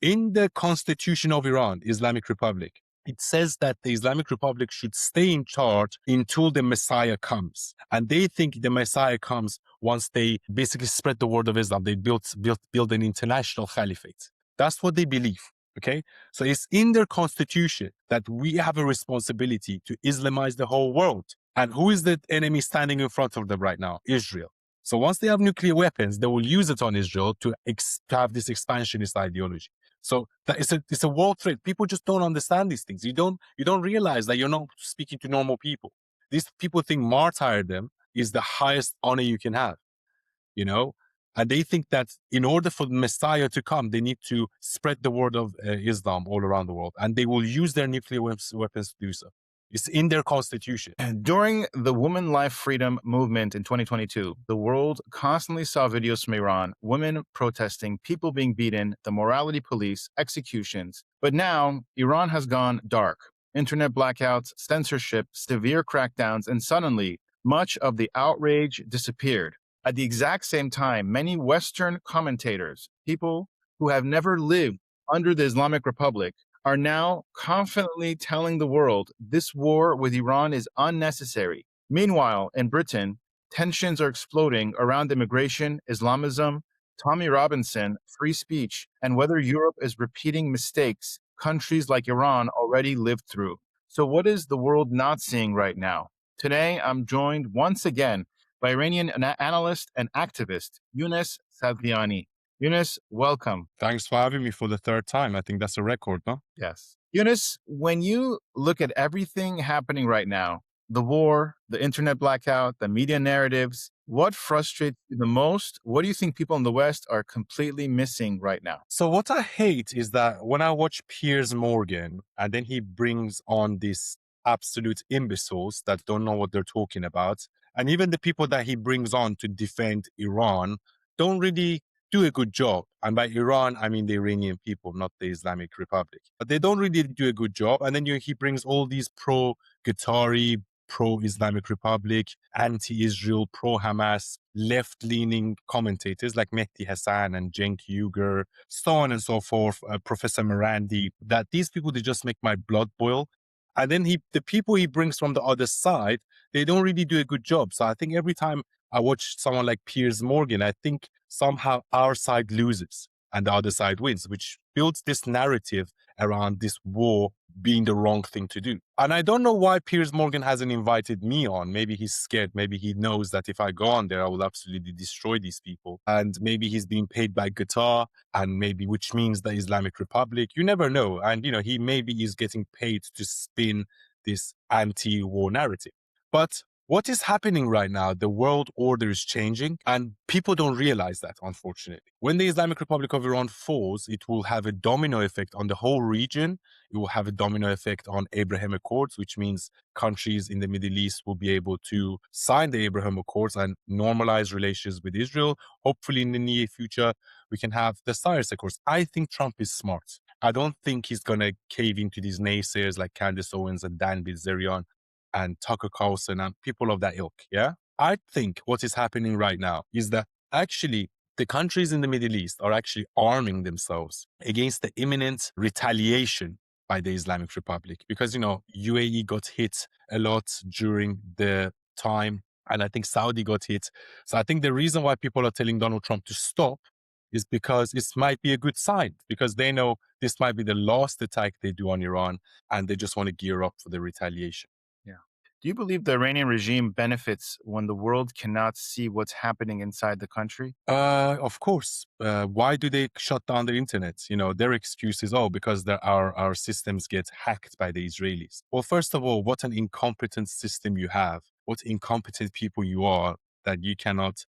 In the constitution of Iran, Islamic Republic, it says that the Islamic Republic should stay in charge until the Messiah comes. And they think the Messiah comes once they basically spread the word of Islam. They build an international caliphate. That's what they believe. Okay. So it's in their constitution that we have a responsibility to Islamize the whole world. And who is the enemy standing in front of them right now? Israel. So once they have nuclear weapons, they will use it on Israel to have this expansionist ideology. So that it's a world threat. People just don't understand these things. You don't realize that you're not speaking to normal people. These people think martyrdom is the highest honor you can have, and they think that in order for the Messiah to come, they need to spread the word of Islam all around the world, and they will use their nuclear weapons to do so. It's in their constitution. During the Women Life Freedom movement in 2022, the world constantly saw videos from Iran, women protesting, people being beaten, the morality police, executions. But now, Iran has gone dark. Internet blackouts, censorship, severe crackdowns, and suddenly, much of the outrage disappeared. At the exact same time, many Western commentators, people who have never lived under the Islamic Republic, are now confidently telling the world this war with Iran is unnecessary. Meanwhile, in Britain, tensions are exploding around immigration, Islamism, Tommy Robinson, free speech, and whether Europe is repeating mistakes countries like Iran already lived through. So what is the world not seeing right now? Today, I'm joined once again by Iranian analyst and activist, Younes Sadaghiani. Younes, welcome. Thanks for having me for the third time. I think that's a record, no? Yes. Younes, when you look at everything happening right now, the war, the internet blackout, the media narratives, what frustrates you the most? What do you think people in the West are completely missing right now? So what I hate is that when I watch Piers Morgan and then he brings on these absolute imbeciles that don't know what they're talking about, and even the people that he brings on to defend Iran don't really do a good job. And by Iran, I mean the Iranian people, not the Islamic Republic. But they don't really do a good job. And then he brings all these pro-Qatari, pro-Islamic Republic, anti-Israel, pro-Hamas, left-leaning commentators like Mehdi Hasan and Cenk Uygur, so on and so forth, Professor Morandi, that these people, they just make my blood boil. And then the people he brings from the other side, they don't really do a good job. So I think every time I watch someone like Piers Morgan, I think somehow our side loses and the other side wins, which builds this narrative around this war being the wrong thing to do. And I don't know why Piers Morgan hasn't invited me on. Maybe he's scared. Maybe he knows that if I go on there, I will absolutely destroy these people. And maybe he's being paid by Qatar, and maybe which means the Islamic Republic. You never know. And, he maybe is getting paid to spin this anti-war narrative. But what is happening right now, the world order is changing, and people don't realize that, unfortunately. When the Islamic Republic of Iran falls, it will have a domino effect on the whole region. It will have a domino effect on Abraham Accords, which means countries in the Middle East will be able to sign the Abraham Accords and normalize relations with Israel. Hopefully, in the near future, we can have the Cyrus Accords. I think Trump is smart. I don't think he's going to cave into these naysayers like Candace Owens and Dan Bilzerian and Tucker Carlson and people of that ilk, yeah? I think what is happening right now is that actually the countries in the Middle East are actually arming themselves against the imminent retaliation by the Islamic Republic. Because, UAE got hit a lot during the time, and I think Saudi got hit. So I think the reason why people are telling Donald Trump to stop is because it might be a good sign, because they know this might be the last attack they do on Iran, and they just want to gear up for the retaliation. Do you believe the Iranian regime benefits when the world cannot see what's happening inside the country? Of course. Why do they shut down the internet? Their excuse is, because our systems get hacked by the Israelis. Well, first of all, what an incompetent system you have. What incompetent people you are that you cannot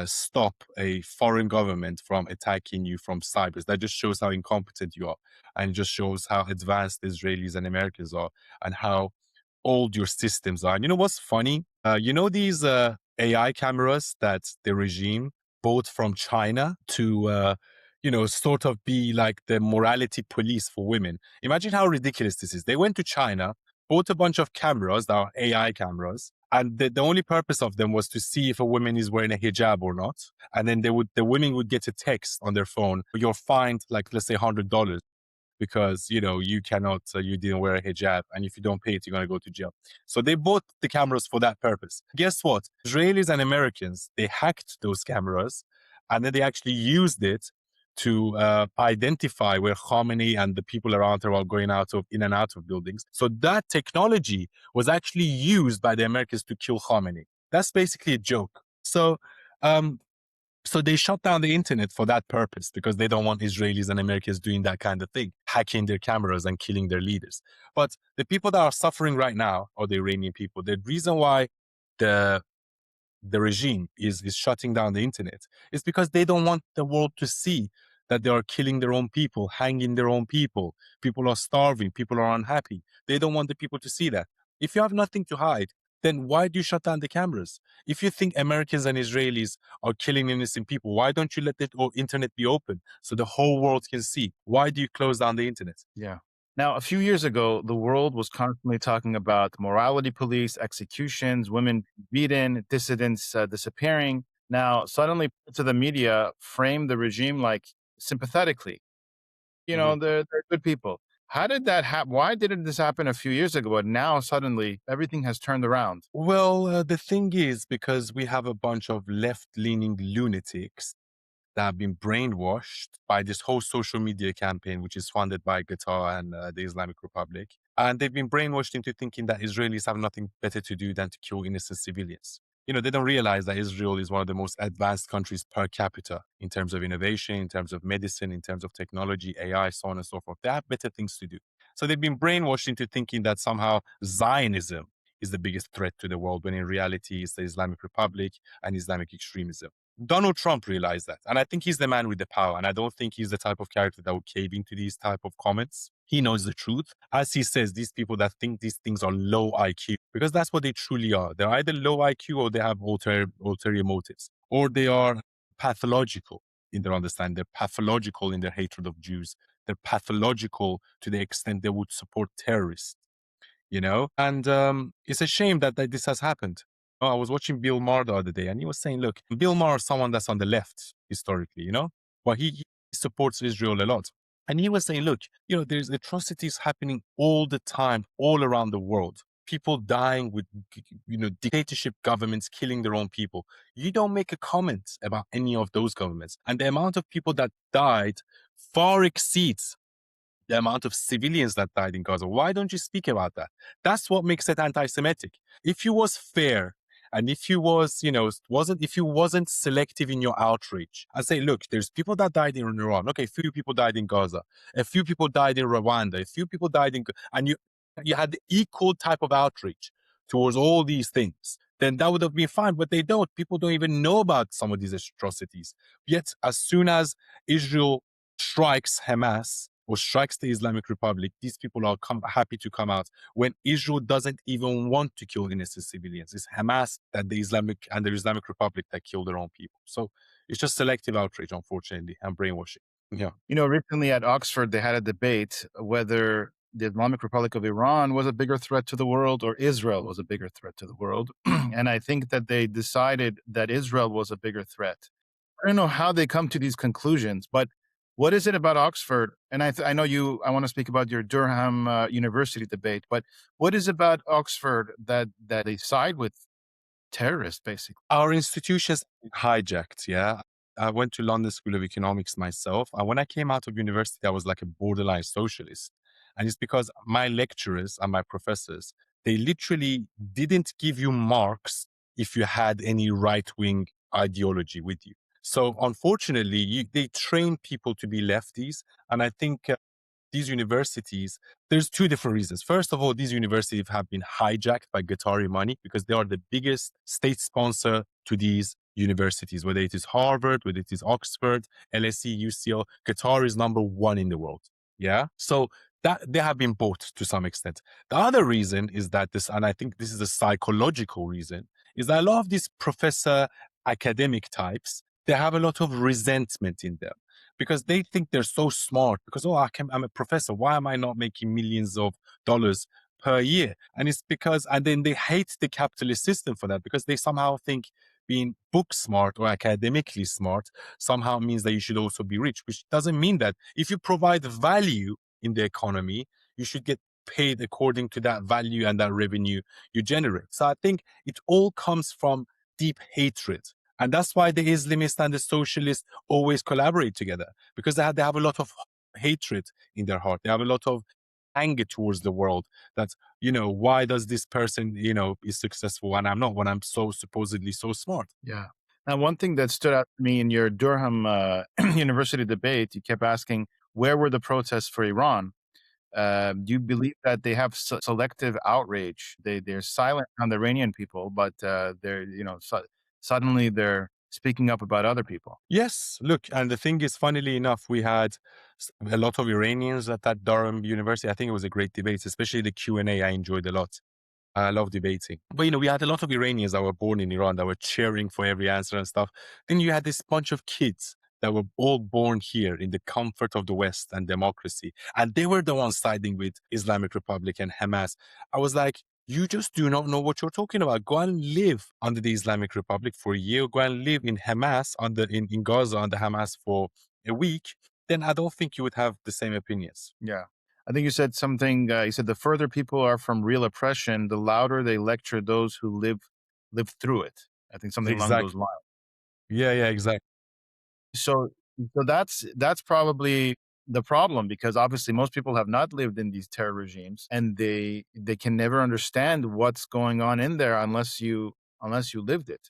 stop a foreign government from attacking you from cyber. That just shows how incompetent you are, and just shows how advanced the Israelis and Americans are, and how old your systems are. And you know what's funny? These AI cameras that the regime bought from China to, sort of be like the morality police for women. Imagine how ridiculous this is. They went to China, bought a bunch of cameras that are AI cameras, and the only purpose of them was to see if a woman is wearing a hijab or not. And then the women would get a text on their phone, you're fined, like, let's say $100 because, you cannot, you didn't wear a hijab. And if you don't pay it, you're going to go to jail. So they bought the cameras for that purpose. Guess what? Israelis and Americans, they hacked those cameras, and then they actually used it to identify where Khamenei and the people around her are going in and out of buildings. So that technology was actually used by the Americans to kill Khamenei. That's basically a joke. So they shut down the internet for that purpose, because they don't want Israelis and Americans doing that kind of thing, hacking their cameras and killing their leaders. But the people that are suffering right now are the Iranian people. The reason why the regime is shutting down the internet is because they don't want the world to see that they are killing their own people, hanging their own people. People are starving. People are unhappy. They don't want the people to see that. If you have nothing to hide, then why do you shut down the cameras? If you think Americans and Israelis are killing innocent people, why don't you let the internet be open so the whole world can see? Why do you close down the internet? Yeah. Now, a few years ago, the world was constantly talking about morality police, executions, women beaten, dissidents disappearing. Now, suddenly, parts of the media frame the regime like sympathetically. They're good people. How did that happen? Why didn't this happen a few years ago? And now suddenly everything has turned around. Well, the thing is, because we have a bunch of left-leaning lunatics that have been brainwashed by this whole social media campaign, which is funded by Qatar and the Islamic Republic. And they've been brainwashed into thinking that Israelis have nothing better to do than to kill innocent civilians. They don't realize that Israel is one of the most advanced countries per capita in terms of innovation, in terms of medicine, in terms of technology, AI, so on and so forth. They have better things to do. So they've been brainwashed into thinking that somehow Zionism is the biggest threat to the world, when in reality it's the Islamic Republic and Islamic extremism. Donald Trump realized that. And I think he's the man with the power. And I don't think he's the type of character that would cave into these type of comments. He knows the truth. As he says, these people that think these things are low IQ, because that's what they truly are. They're either low IQ or they have ulterior motives, or they are pathological in their understanding. They're pathological in their hatred of Jews. They're pathological to the extent they would support terrorists. And it's a shame that this has happened. I was watching Bill Maher the other day, and he was saying, look, Bill Maher is someone that's on the left historically, but he supports Israel a lot. And he was saying, look, there's atrocities happening all the time, all around the world. People dying with, dictatorship governments killing their own people. You don't make a comment about any of those governments. And the amount of people that died far exceeds the amount of civilians that died in Gaza. Why don't you speak about that? That's what makes it anti-Semitic. If you was fair, and if you was, if you wasn't selective in your outrage, and say, look, there's people that died in Iran. Okay, a few people died in Gaza. A few people died in Rwanda. A few people died and you had the equal type of outrage towards all these things, then that would have been fine. But they don't. People don't even know about some of these atrocities. Yet, as soon as Israel strikes Hamas or strikes the Islamic Republic, these people are happy to come out, when Israel doesn't even want to kill innocent civilians. It's Hamas and the Islamic Republic that kill their own people. So it's just selective outrage, unfortunately, and brainwashing. Yeah. Recently at Oxford, they had a debate whether the Islamic Republic of Iran was a bigger threat to the world or Israel was a bigger threat to the world. And I think that they decided that Israel was a bigger threat. I don't know how they come to these conclusions, but what is it about Oxford? And I know I want to speak about your Durham University debate, but what is about Oxford that they side with terrorists, basically? Our institutions hijacked, yeah. I went to London School of Economics myself. And when I came out of university, I was like a borderline socialist. And it's because my lecturers and my professors, they literally didn't give you marks if you had any right-wing ideology with you. So unfortunately, they train people to be lefties. And I think these universities, there's two different reasons. First of all, these universities have been hijacked by Qatari money, because they are the biggest state sponsor to these universities, whether it is Harvard, whether it is Oxford, LSE, UCL. Qatar is number one in the world. Yeah. So that they have been bought to some extent. The other reason is that and I think this is a psychological reason, is that a lot of these professor academic types, they have a lot of resentment in them, because they think they're so smart, because, I'm a professor. Why am I not making millions of dollars per year. And it's because, and then they hate the capitalist system for that, because they somehow think being book smart or academically smart somehow means that you should also be rich, which doesn't mean that. If you provide value in the economy, you should get paid according to that value and that revenue you generate. So I think it all comes from deep hatred. And that's why the Islamists and the socialists always collaborate together, because they have a lot of hatred in their heart. They have a lot of anger towards the world that, why does this person, is successful and I'm not, when I'm so supposedly so smart. Yeah. Now, one thing that stood out to me in your Durham University debate, you kept asking, where were the protests for Iran? Do you believe that they have selective outrage? They're silent on the Iranian people, but they're, suddenly they're speaking up about other people. Yes, look, and the thing is, funnily enough, we had a lot of Iranians at that Durham University. I think it was a great debate, especially the Q&A I enjoyed a lot. I love debating. But, we had a lot of Iranians that were born in Iran that were cheering for every answer and stuff. Then you had this bunch of kids that were all born here in the comfort of the West and democracy. And they were the ones siding with Islamic Republic and Hamas. I was like, you just do not know what you're talking about. Go and live under the Islamic Republic for a year. Go and live in Hamas, in Gaza under Hamas for a week. Then I don't think you would have the same opinions. Yeah. I think you said something, you said the further people are from real oppression, the louder they lecture those who live through it. I think something along those Exactly. lines. Yeah, exactly. So that's probably the problem, because obviously most people have not lived in these terror regimes, and they can never understand what's going on in there unless you lived it.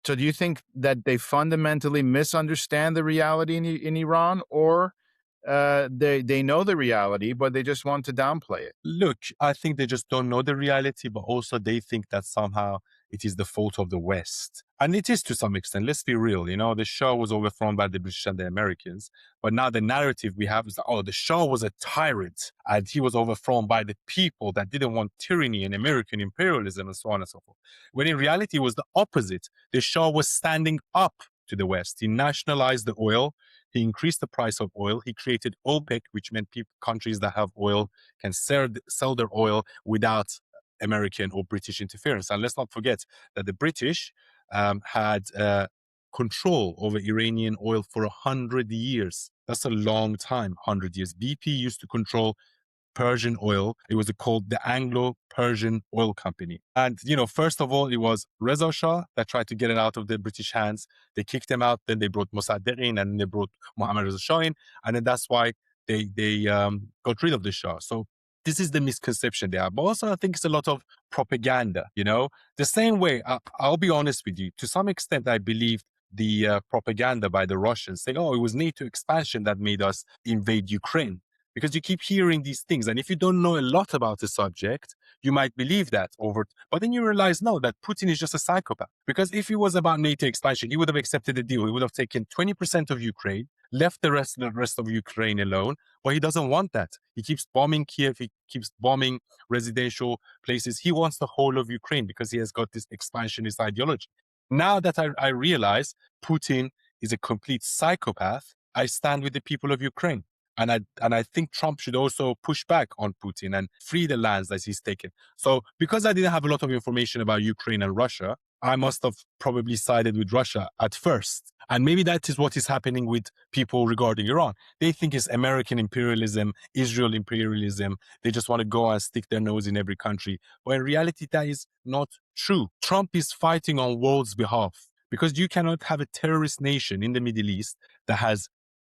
So do you think that they fundamentally misunderstand the reality in Iran, or they know the reality but they just want to downplay it? Look, I think they just don't know the reality, but also they think that somehow it is the fault of the West. And it is to some extent. Let's be real. The Shah was overthrown by the British and the Americans. But now the narrative we have is that, the Shah was a tyrant and he was overthrown by the people that didn't want tyranny and American imperialism and so on and so forth. When in reality, it was the opposite. The Shah was standing up to the West. He nationalized the oil. He increased the price of oil. He created OPEC, which meant countries that have oil can sell their oil without American or British interference. And let's not forget that the British had control over Iranian oil for 100 years. That's a long time, 100 years. BP used to control Persian oil. It was called the Anglo-Persian Oil Company. And, first of all, it was Reza Shah that tried to get it out of the British hands. They kicked him out. Then they brought Mossadegh in, and they brought Mohammad Reza Shah in. And then that's why they got rid of the Shah. So this is the misconception there. But also, I think it's a lot of propaganda, The same way, I'll be honest with you, to some extent, I believe the propaganda by the Russians saying, it was NATO expansion that made us invade Ukraine. Because you keep hearing these things. And if you don't know a lot about the subject, you might believe that but then you realize, no, that Putin is just a psychopath. Because if it was about NATO expansion, he would have accepted the deal. He would have taken 20% of Ukraine, left the rest of Ukraine alone. But he doesn't want that. He keeps bombing Kiev. He keeps bombing residential places. He wants the whole of Ukraine because he has got this expansionist ideology. Now that I realize Putin is a complete psychopath, I stand with the people of Ukraine. And I think Trump should also push back on Putin and free the lands that he's taken. So because I didn't have a lot of information about Ukraine and Russia, I must have probably sided with Russia at first. And maybe that is what is happening with people regarding Iran. They think it's American imperialism, Israel imperialism. They just want to go and stick their nose in every country. But in reality, that is not true. Trump is fighting on world's behalf, because you cannot have a terrorist nation in the Middle East that has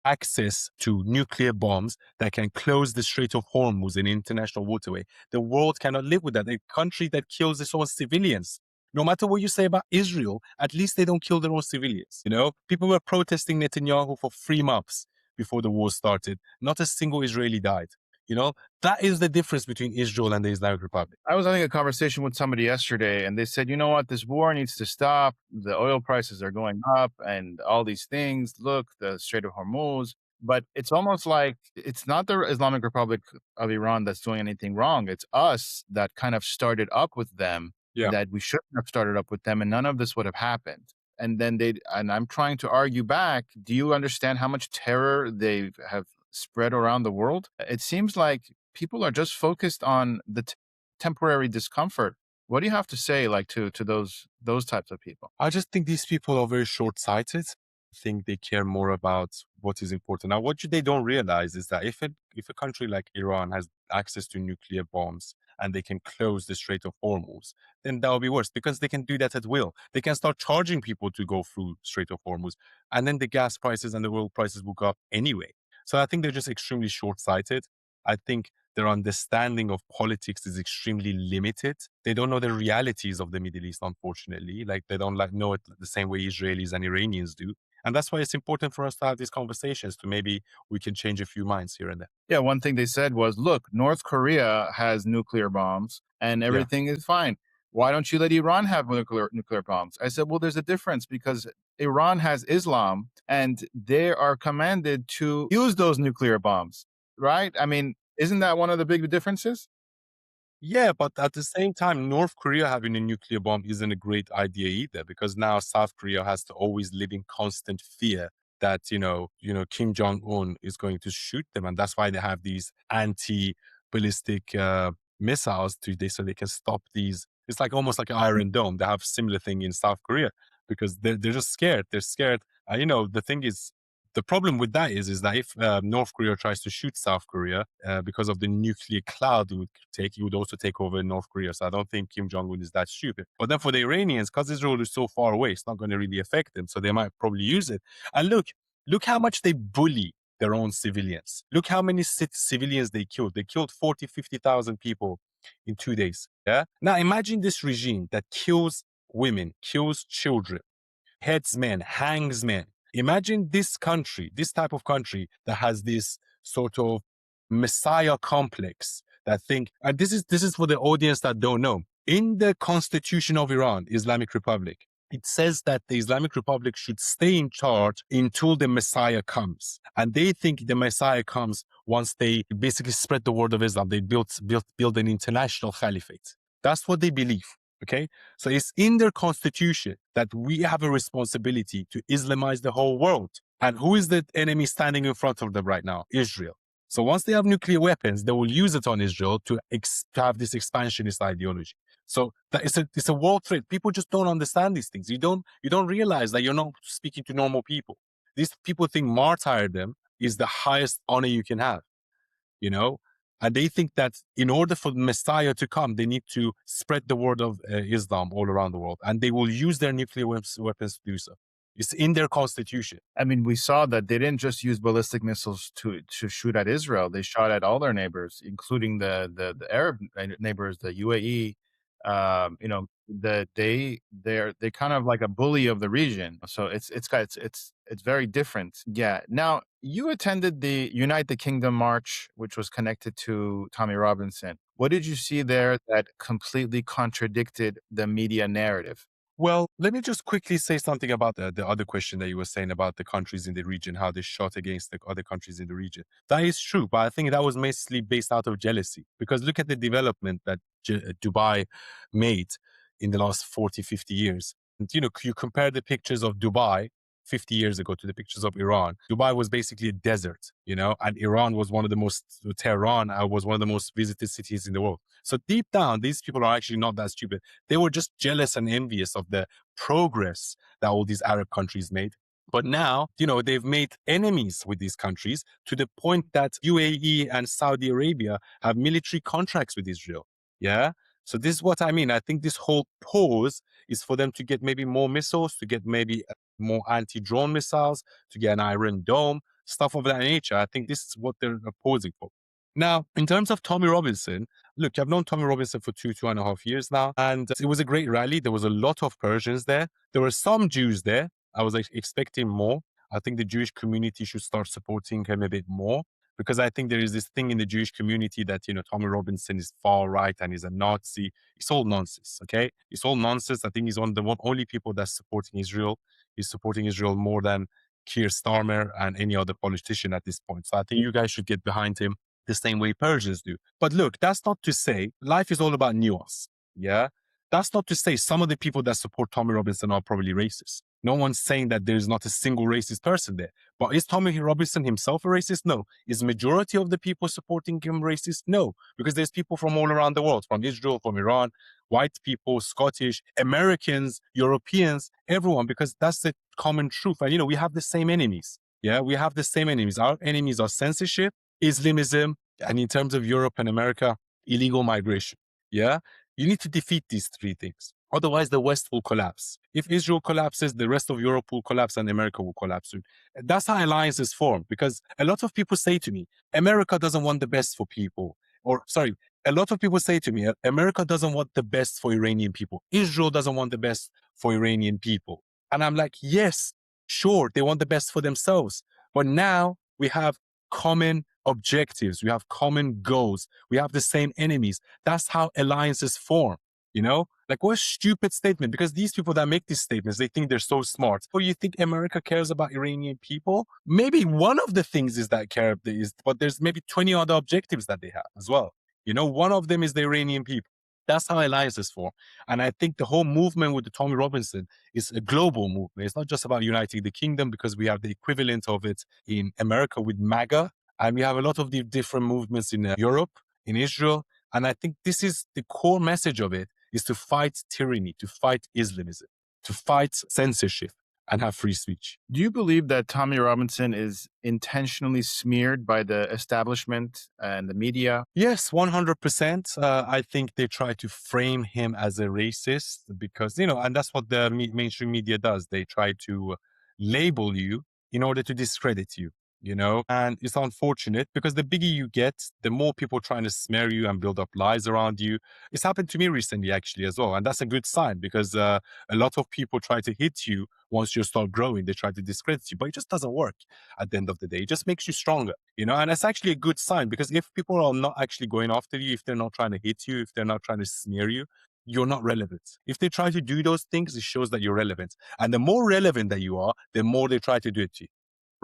access to nuclear bombs that can close the Strait of Hormuz, an international waterway. The world cannot live with that. A country that kills its own civilians. No matter what you say about Israel, at least they don't kill their own civilians. People were protesting Netanyahu for 3 months before the war started. Not a single Israeli died. That is the difference between Israel and the Islamic Republic. I was having a conversation with somebody yesterday, and they said, you know what, this war needs to stop. The oil prices are going up and all these things. Look, the Strait of Hormuz. But it's almost like it's not the Islamic Republic of Iran that's doing anything wrong. It's us that kind of started up with them, that we shouldn't have started up with them, and none of this would have happened. And then I'm trying to argue back. Do you understand how much terror they have spread around the world? It seems like people are just focused on the temporary discomfort. What do you have to say, like, to those types of people? I just think these people are very short-sighted. I think they care more about what is important. Now, they don't realize is that if a country like Iran has access to nuclear bombs and they can close the Strait of Hormuz, then that will be worse because they can do that at will. They can start charging people to go through Strait of Hormuz, and then the gas prices and the oil prices will go up anyway. So I think they're just extremely short-sighted. I think their understanding of politics is extremely limited. They don't know the realities of the Middle East, unfortunately. Like they don't know it the same way Israelis and Iranians do. And that's why it's important for us to have these conversations to maybe we can change a few minds here and there. Yeah, one thing they said was, look, North Korea has nuclear bombs and Yeah. everything is fine. Why don't you let Iran have nuclear bombs? I said, well, there's a difference because Iran has Islam and they are commanded to use those nuclear bombs, right? I mean, isn't that one of the big differences? Yeah, but at the same time, North Korea having a nuclear bomb isn't a great idea either, because now South Korea has to always live in constant fear that, Kim Jong-un is going to shoot them. And that's why they have these anti-ballistic missiles so they can stop these. It's like almost like an Iron Dome. They have similar thing in South Korea because they're just scared. They're scared. The thing is, the problem with that is that if North Korea tries to shoot South Korea because of the nuclear cloud it would also take over North Korea. So I don't think Kim Jong-un is that stupid. But then for the Iranians, because Israel is so far away, it's not going to really affect them. So they might probably use it. And look how much they bully their own civilians. Look how many civilians they killed. They killed 40, 50,000 people in 2 days. Yeah. Now imagine this regime that kills women, kills children, heads men, hangs men. Imagine this country, this type of country that has this sort of messiah complex that think, and this is for the audience that don't know. In the constitution of Iran, Islamic Republic, it says that the Islamic Republic should stay in charge until the Messiah comes. And they think the Messiah comes once they basically spread the word of Islam. They build an international caliphate. That's what they believe. Okay. So it's in their constitution that we have a responsibility to Islamize the whole world. And who is the enemy standing in front of them right now? Israel. So once they have nuclear weapons, they will use it on Israel to have this expansionist ideology. So it's a world threat. People just don't understand these things. You don't realize that you're not speaking to normal people. These people think martyrdom is the highest honor you can have, and they think that in order for the Messiah to come, they need to spread the word of Islam all around the world, and they will use their nuclear weapons to do so. It's in their constitution. I mean, we saw that they didn't just use ballistic missiles to shoot at Israel. They shot at all their neighbors, including the Arab neighbors, the UAE. They kind of like a bully of the region. So it's very different. Yeah. Now you attended the Unite the Kingdom march, which was connected to Tommy Robinson. What did you see there that completely contradicted the media narrative? Well, let me just quickly say something about the other question that you were saying about the countries in the region, how they shot against the other countries in the region. That is true, but I think that was mostly based out of jealousy, because look at the development that Dubai made in the last 40, 50 years. And, you compare the pictures of Dubai 50 years ago to the pictures of Iran. Dubai was basically a desert, and Tehran was one of the most visited cities in the world. So deep down, these people are actually not that stupid. They were just jealous and envious of the progress that all these Arab countries made. But now, they've made enemies with these countries to the point that UAE and Saudi Arabia have military contracts with Israel. Yeah. So this is what I mean. I think this whole pause is for them to get maybe more missiles, to get maybe more anti-drone missiles, to get an Iron Dome, stuff of that nature. I think this is what they're posing for. Now, in terms of Tommy Robinson, look, I've known Tommy Robinson for 2.5 years now, and it was a great rally. There was a lot of Persians there. There were some Jews there. I was expecting more. I think the Jewish community should start supporting him a bit more, because I think there is this thing in the Jewish community that, Tommy Robinson is far right and he's a Nazi. It's all nonsense, okay? It's all nonsense. I think he's one of the only people that's supporting Israel. He's supporting Israel more than Keir Starmer and any other politician at this point. So I think you guys should get behind him the same way Persians do. But look, that's not to say life is all about nuance. Yeah. That's not to say some of the people that support Tommy Robinson are probably racist. No one's saying that there's not a single racist person there. But is Tommy Robinson himself a racist? No. Is majority of the people supporting him racist? No. Because there's people from all around the world, from Israel, from Iran, white people, Scottish, Americans, Europeans, everyone, because that's the common truth. And, we have the same enemies. Yeah, we have the same enemies. Our enemies are censorship, Islamism, and in terms of Europe and America, illegal migration. Yeah, you need to defeat these three things. Otherwise, the West will collapse. If Israel collapses, the rest of Europe will collapse and America will collapse soon. That's how alliances form, because a lot of people say to me, America doesn't want the best for people. Or, sorry, a lot of people say to me, America doesn't want the best for Iranian people. Israel doesn't want the best for Iranian people. And I'm like, yes, sure, they want the best for themselves. But now we have common objectives. We have common goals. We have the same enemies. That's how alliances form. Like, what a stupid statement, because these people that make these statements, they think they're so smart. Or you think America cares about Iranian people? Maybe one of the things is that care is, but there's maybe 20 other objectives that they have as well. One of them is the Iranian people. That's how alliances form. And I think the whole movement with the Tommy Robinson is a global movement. It's not just about uniting the kingdom, because we have the equivalent of it in America with MAGA. And we have a lot of the different movements in Europe, in Israel. And I think this is the core message of it, is to fight tyranny, to fight Islamism, to fight censorship, and have free speech. Do you believe that Tommy Robinson is intentionally smeared by the establishment and the media? Yes, 100%. I think they try to frame him as a racist because, and that's what the mainstream media does. They try to label you in order to discredit you. And it's unfortunate because the bigger you get, the more people trying to smear you and build up lies around you. It's happened to me recently, actually, as well. And that's a good sign, because a lot of people try to hit you once you start growing. They try to discredit you, but it just doesn't work at the end of the day. It just makes you stronger, and that's actually a good sign, because if people are not actually going after you, if they're not trying to hit you, if they're not trying to smear you, you're not relevant. If they try to do those things, it shows that you're relevant. And the more relevant that you are, the more they try to do it to you.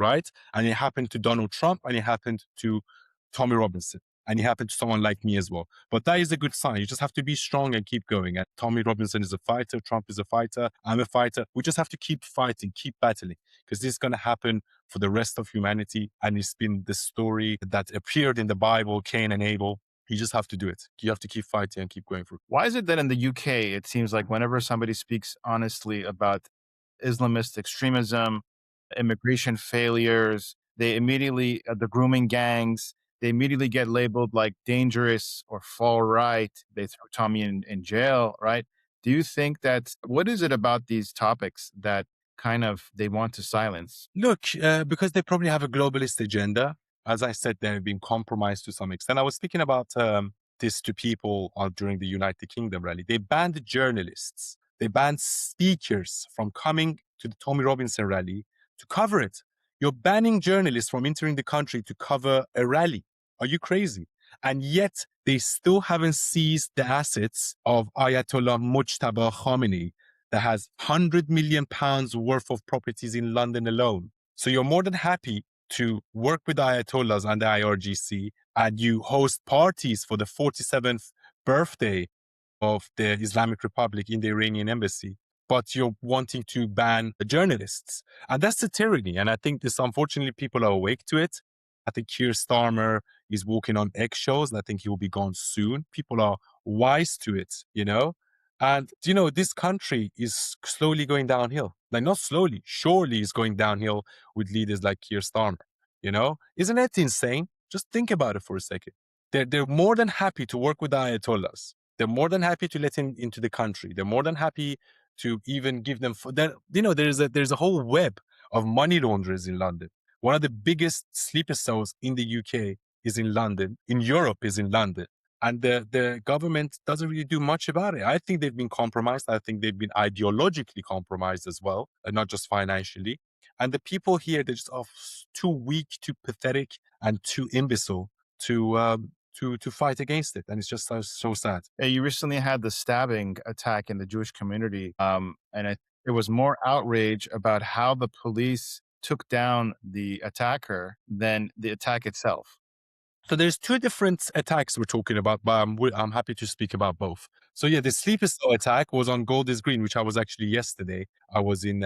Right? And it happened to Donald Trump, and it happened to Tommy Robinson, and it happened to someone like me as well. But that is a good sign. You just have to be strong and keep going. And Tommy Robinson is a fighter. Trump is a fighter. I'm a fighter. We just have to keep fighting, keep battling, because this is going to happen for the rest of humanity. And it's been the story that appeared in the Bible, Cain and Abel. You just have to do it. You have to keep fighting and keep going through. Why is it that in the UK, it seems like whenever somebody speaks honestly about Islamist extremism, immigration failures, they immediately, the grooming gangs, they immediately get labeled like dangerous or far right. They throw Tommy in jail, right? Do you think that, what is it about these topics that kind of they want to silence? Look, because they probably have a globalist agenda. As I said, they've been compromised to some extent. I was speaking about this to people during the United Kingdom rally. They banned journalists. They banned speakers from coming to the Tommy Robinson rally to cover it. You're banning journalists from entering the country to cover a rally. Are you crazy? And yet they still haven't seized the assets of Ayatollah Mujtaba Khamenei, that has £100 million worth of properties in London alone. So you're more than happy to work with the Ayatollahs and the IRGC, and you host parties for the 47th birthday of the Islamic Republic in the Iranian embassy, but you're wanting to ban the journalists. And that's the tyranny. And I think this, unfortunately, people are awake to it. I think Keir Starmer is walking on eggshells, and I think he will be gone soon. People are wise to it, And, this country is slowly going downhill. Like, not slowly, surely is going downhill with leaders like Keir Starmer, Isn't that insane? Just think about it for a second. They're more than happy to work with the Ayatollahs. They're more than happy to let him into the country. They're more than happy to even give them, there's a whole web of money launderers in London. One of the biggest sleeper cells in the UK is in London. In Europe is in London. And the government doesn't really do much about it. I think they've been compromised. I think they've been ideologically compromised as well, and not just financially. And the people here, they're just too weak, too pathetic, and too imbecile to fight against it. And it's just so sad. You recently had the stabbing attack in the Jewish community. There was more outrage about how the police took down the attacker than the attack itself. So there's two different attacks we're talking about, but I'm happy to speak about both. So yeah, the sleeper cell attack was on Golders Green, which I was actually yesterday. I was in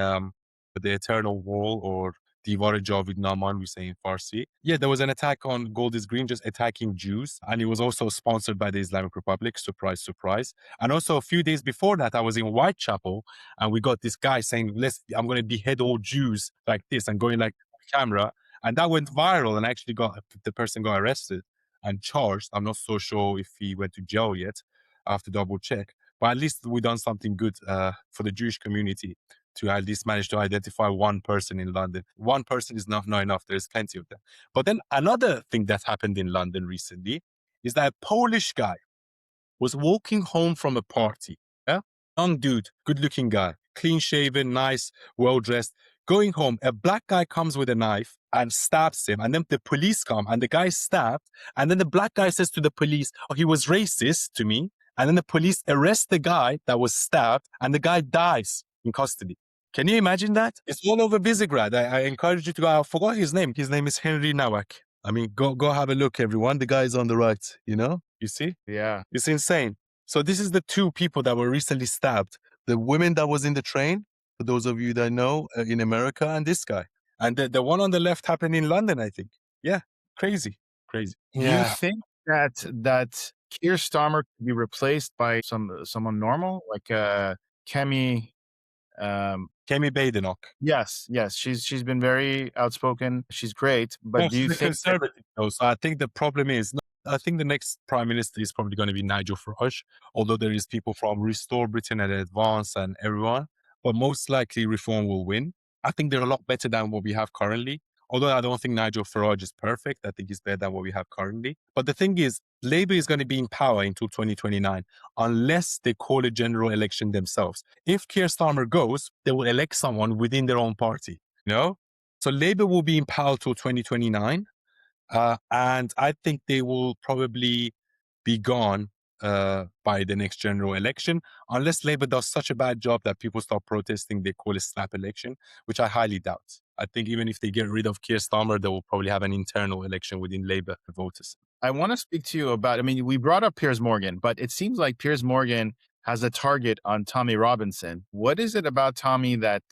the eternal wall, or Divar Javid Naman, we say in Farsi. Yeah, there was an attack on Gold is Green, just attacking Jews. And it was also sponsored by the Islamic Republic. Surprise, surprise. And also a few days before that, I was in Whitechapel and we got this guy saying, I'm going to behead all Jews like this, and going like camera. And that went viral and actually the person got arrested and charged. I'm not so sure if he went to jail yet. I have to double check. But at least we done something good for the Jewish community, to at least manage to identify one person in London. One person is not enough. There's plenty of them. But then another thing that happened in London recently is that a Polish guy was walking home from a party. Yeah? Young dude, good looking guy, clean shaven, nice, well dressed. Going home, a black guy comes with a knife and stabs him. And then the police come and the guy is stabbed. And then the black guy says to the police, oh, he was racist to me. And then the police arrest the guy that was stabbed and the guy dies in custody. Can you imagine that? It's all over Visegrad. I encourage you to go. I forgot his name. His name is Henry Nowak. I mean, go have a look, everyone. The guy is on the right, You see? Yeah. It's insane. So this is the two people that were recently stabbed. The woman that was in the train, for those of you that know, in America, and this guy. And the one on the left happened in London, I think. Yeah, crazy. You think that Keir Starmer could be replaced by someone normal, like Kemi? Kemi Badenoch. Yes. She's been very outspoken. She's great, but do you she's a think conservative though? So I think the problem is, I think the next prime minister is probably going to be Nigel Farage, although there is people from Restore Britain and Advance and everyone, but most likely Reform will win. I think they're a lot better than what we have currently. Although I don't think Nigel Farage is perfect, I think he's better than what we have currently. But the thing is, Labour is going to be in power until 2029 unless they call a general election themselves. If Keir Starmer goes, they will elect someone within their own party, So Labour will be in power till 2029. And I think they will probably be gone by the next general election, unless Labour does such a bad job that people start protesting, they call a snap election, which I highly doubt. I think even if they get rid of Keir Starmer, they will probably have an internal election within Labour voters. I want to speak to you about, we brought up Piers Morgan, but it seems like Piers Morgan has a target on Tommy Robinson. What is it about Tommy that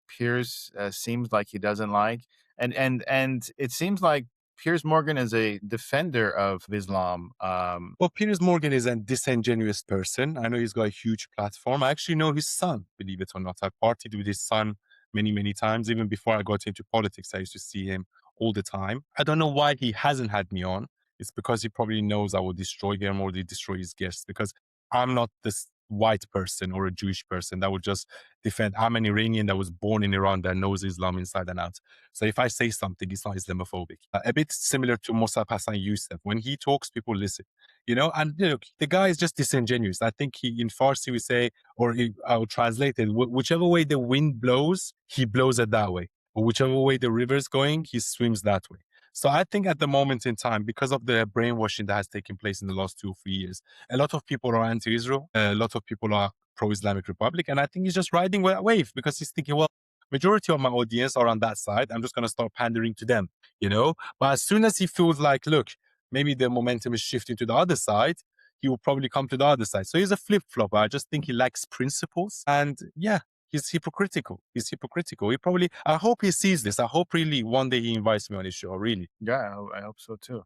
Piers seems like he doesn't like? And it seems like Piers Morgan is a defender of Islam. Well, Piers Morgan is a disingenuous person. I know he's got a huge platform. I actually know his son, believe it or not. I partied with his son many, many times. Even before I got into politics, I used to see him all the time. I don't know why he hasn't had me on. It's because he probably knows I will destroy him or destroy his guests, because I'm not this white person or a Jewish person that would just defend. I'm an Iranian that was born in Iran that knows Islam inside and out. So if I say something, it's not Islamophobic. A bit similar to Mossab Hassan Youssef. When he talks, people listen. And look, the guy is just disingenuous. I think in Farsi we say, or I'll translate it, whichever way the wind blows, he blows it that way. Or whichever way the river's going, he swims that way. So I think at the moment in time, because of the brainwashing that has taken place in the last 2 or 3 years, a lot of people are anti-Israel, a lot of people are pro-Islamic Republic, and I think he's just riding that wave because he's thinking, well, majority of my audience are on that side. I'm just going to start pandering to them, But as soon as he feels like, look, maybe the momentum is shifting to the other side, he will probably come to the other side. So he's a flip-flopper. I just think he lacks principles. And yeah, he's hypocritical. I hope he sees this. I hope really one day he invites me on his show, really. Yeah, I hope so too.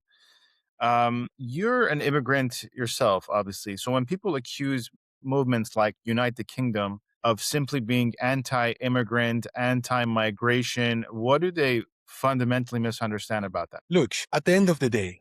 You're an immigrant yourself, obviously. So when people accuse movements like Unite the Kingdom of simply being anti-immigrant, anti-migration, what do they fundamentally misunderstand about that? Look, at the end of the day,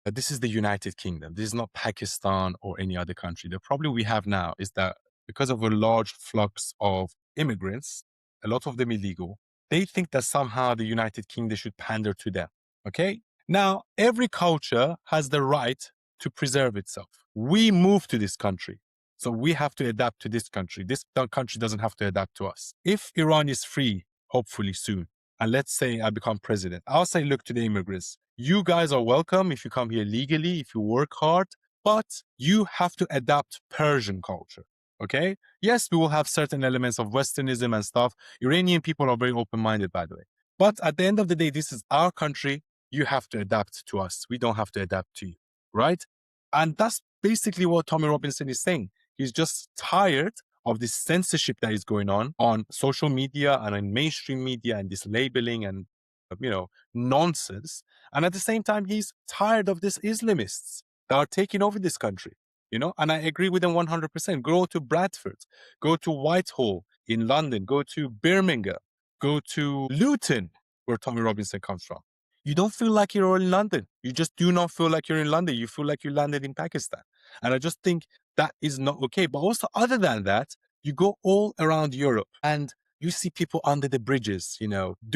this is the United Kingdom. This is not Pakistan or any other country. The problem we have now is that because of a large flux of immigrants, a lot of them illegal, they think that somehow the United Kingdom should pander to them. Okay? Now, every culture has the right to preserve itself. We moved to this country, so we have to adapt to this country. This country doesn't have to adapt to us. If Iran is free, hopefully soon, and let's say I become president, I'll say, look to the immigrants, you guys are welcome if you come here legally, if you work hard, but you have to adapt Persian culture. Okay? Yes, we will have certain elements of Westernism and stuff. Iranian people are very open-minded, by the way. But at the end of the day, this is our country. You have to adapt to us. We don't have to adapt to you, right? And that's basically what Tommy Robinson is saying. He's just tired of this censorship that is going on social media and in mainstream media, and this labeling and, nonsense. And at the same time, he's tired of these Islamists that are taking over this country, and I agree with them 100%. Go to Bradford, go to Whitehall in London, go to Birmingham, go to Luton, where Tommy Robinson comes from. You don't feel like you're in London. You just do not feel like you're in London. You feel like you landed in Pakistan. And I just think that is not okay. But also, other than that, you go all around Europe and you see people under the bridges,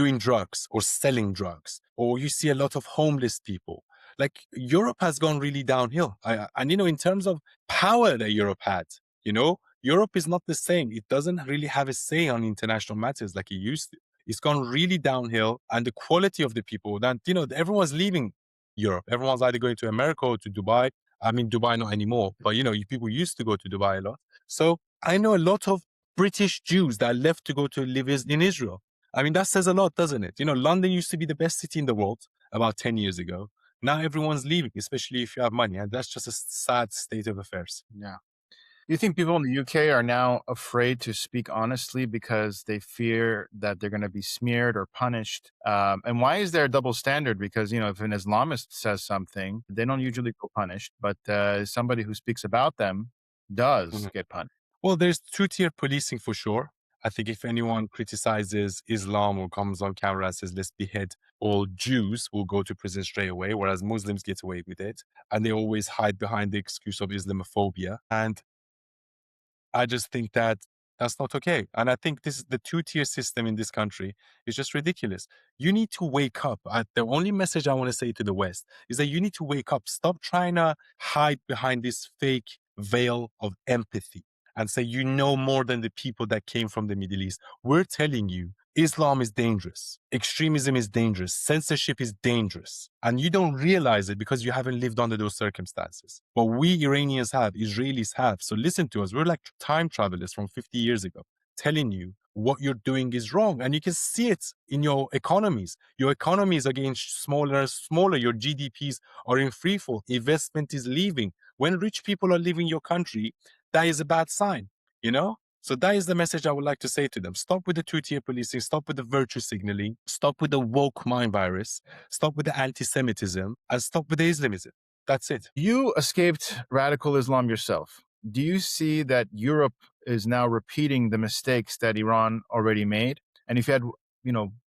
doing drugs or selling drugs, or you see a lot of homeless people. Like, Europe has gone really downhill. And, in terms of power that Europe had, Europe is not the same. It doesn't really have a say on international matters like it used to. It's gone really downhill, and the quality of the people that, everyone's leaving Europe. Everyone's either going to America or to Dubai. I mean, Dubai not anymore, but, people used to go to Dubai a lot. So I know a lot of British Jews that left to go to live in Israel. I mean, that says a lot, doesn't it? London used to be the best city in the world about 10 years ago. Now everyone's leaving, especially if you have money. And that's just a sad state of affairs. Yeah. You think people in the UK are now afraid to speak honestly because they fear that they're going to be smeared or punished? And why is there a double standard? Because, if an Islamist says something, they don't usually go punished, but somebody who speaks about them does get punished. Well, there's two-tier policing for sure. I think if anyone criticizes Islam or comes on camera and says, let's behead all Jews, will go to prison straight away, whereas Muslims get away with it. And they always hide behind the excuse of Islamophobia. And I just think that that's not okay. And I think the two-tier system in this country is just ridiculous. You need to wake up. The only message I want to say to the West is that you need to wake up. Stop trying to hide behind this fake veil of empathy and say you know more than the people that came from the Middle East. We're telling you, Islam is dangerous. Extremism is dangerous. Censorship is dangerous. And you don't realize it because you haven't lived under those circumstances. But we Iranians have, Israelis have. So listen to us. We're like time travelers from 50 years ago, telling you what you're doing is wrong. And you can see it in your economies. Your economies are getting smaller and smaller. Your GDPs are in free fall. Investment is leaving. When rich people are leaving your country, that is a bad sign, So that is the message I would like to say to them. Stop with the two-tier policing. Stop with the virtue signaling. Stop with the woke mind virus. Stop with the anti-Semitism. And stop with the Islamism. That's it. You escaped radical Islam yourself. Do you see that Europe is now repeating the mistakes that Iran already made? And if you had,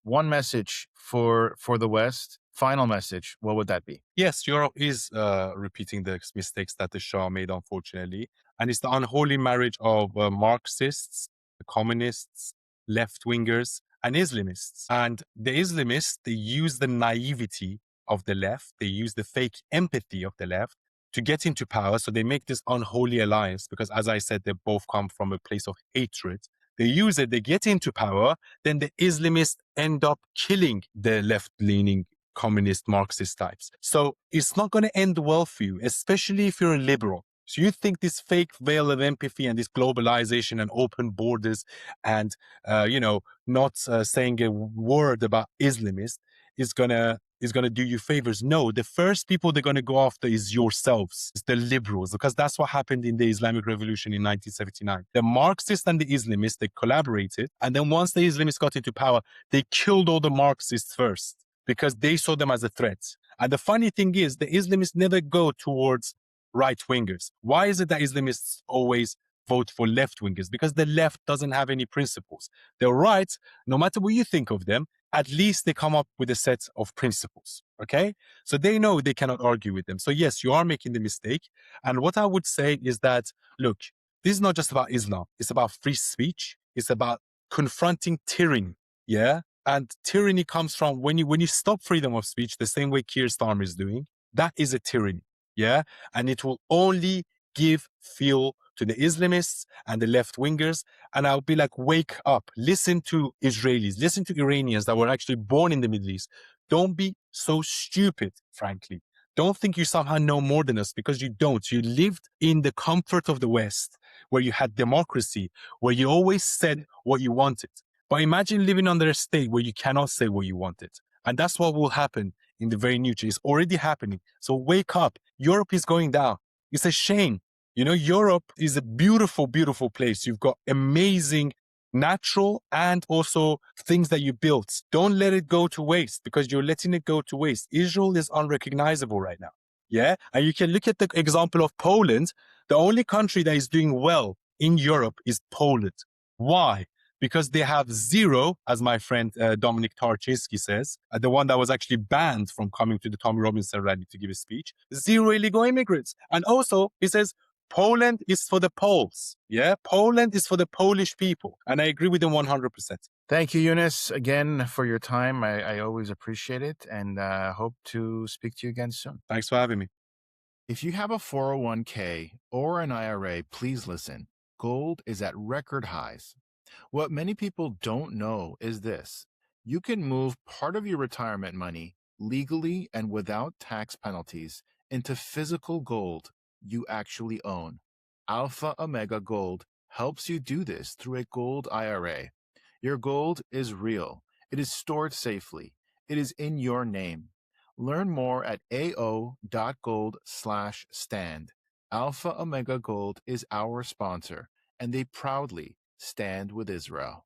one message for the West, final message, what would that be? Yes, Europe is repeating the mistakes that the Shah made, unfortunately. And it's the unholy marriage of Marxists, communists, left-wingers, and Islamists. And the Islamists, they use the naivety of the left. They use the fake empathy of the left to get into power. So they make this unholy alliance because, as I said, they both come from a place of hatred. They use it, they get into power. Then the Islamists end up killing the left-leaning communist Marxist types. So it's not going to end well for you, especially if you're a liberal. So you think this fake veil of empathy and this globalization and open borders and, not saying a word about Islamists is gonna do you favors. No, the first people they're going to go after is yourselves. It's the liberals, because that's what happened in the Islamic Revolution in 1979. The Marxists and the Islamists, they collaborated. And then once the Islamists got into power, they killed all the Marxists first because they saw them as a threat. And the funny thing is, the Islamists never go towards right-wingers. Why is it that Islamists always vote for left-wingers? Because the left doesn't have any principles. The right, no matter what you think of them, at least they come up with a set of principles, okay? So they know they cannot argue with them. So yes, you are making the mistake. And what I would say is that, look, this is not just about Islam. It's about free speech. It's about confronting tyranny, yeah? And tyranny comes from when you stop freedom of speech the same way Keir Starmer is doing. That is a tyranny, yeah? And it will only give fuel to the Islamists and the left-wingers. And I'll be like, wake up. Listen to Israelis. Listen to Iranians that were actually born in the Middle East. Don't be so stupid, frankly. Don't think you somehow know more than us, because you don't. You lived in the comfort of the West, where you had democracy, where you always said what you wanted. But imagine living under a state where you cannot say what you wanted. And that's what will happen in the very near future. It's already happening. So wake up. Europe is going down. It's a shame. You know, Europe is a beautiful, beautiful place. You've got amazing natural and also things that you built. Don't let it go to waste, because you're letting it go to waste. Israel is unrecognizable right now. Yeah. And you can look at the example of Poland. The only country that is doing well in Europe is Poland. Why? Because they have zero, as my friend Dominic Tarczewski says, the one that was actually banned from coming to the Tommy Robinson rally to give a speech, zero illegal immigrants. And also, he says, Poland is for the Poles. Yeah, Poland is for the Polish people. And I agree with him 100%. Thank you, Younes, again for your time. I always appreciate it, and hope to speak to you again soon. Thanks for having me. If you have a 401k or an IRA, please listen. Gold is at record highs. What many people don't know is this: you can move part of your retirement money legally and without tax penalties into physical gold you actually own. Alpha Omega Gold helps you do this through a gold IRA. Your gold is real. It is stored safely. It is in your name. Learn more at ao.gold/stand. Alpha Omega Gold is our sponsor, and they proudly stand with Israel.